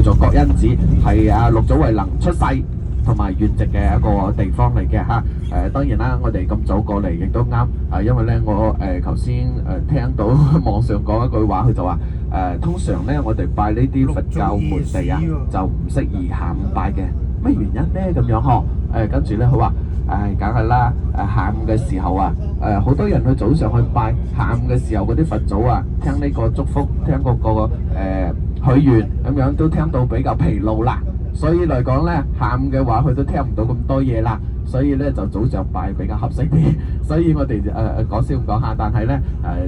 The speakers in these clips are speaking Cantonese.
做國恩寺，係六祖慧能出世同埋圓寂嘅一個地方嚟嘅嚇。當然啦，我哋咁早過嚟亦都啱。因為咧我頭先聽到網上講一句話，佢就話通常咧我哋拜呢啲佛教門地啊，就唔適宜下午拜嘅。咩原因咧？咁樣呵？跟住咧佢話梗係啦，下午嘅時候啊，好多人去早上去拜，下午嘅時候嗰啲佛祖啊，聽呢個祝福，聽嗰個許願咁樣都聽到比較疲勞啦。所以嚟講咧，下午嘅話佢都聽唔到咁多嘢啦，所以咧就早上拜比較合適啲。所以我哋講笑唔講下，但係咧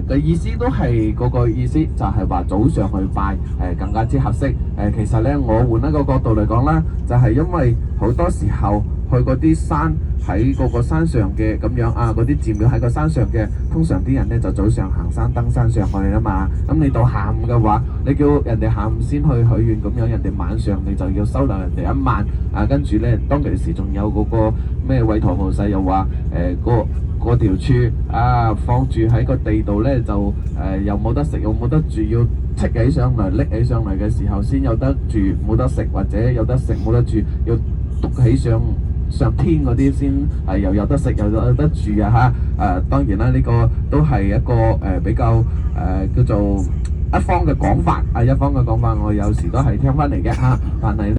嘅意思都係嗰個意思，就係話早上去拜更加之合適。其實咧我換一個角度嚟講啦，就係因為好多時候去嗰啲山喺嗰個山上嘅咁樣啊，嗰啲寺廟喺個山上嘅，通常啲人咧就早上行山登山上去啊嘛。咁你到下午嘅話，你叫人哋下午先去許願咁樣，人哋晚上你就要收留人哋一晚啊。跟住咧，當其時仲有嗰個咩韋馱菩薩又話嗰條柱啊放住喺個地度咧，就又冇得食又冇得住，要擳起上嚟拎起上嚟嘅時候先有得住，冇得食或者有得食冇得住，要篤起上天嗰啲先又有得食又有得住啊嚇。當然啦，呢個都係一個比較叫做一方嘅講法，一方嘅講法我有時都係聽翻嚟嘅嚇，但係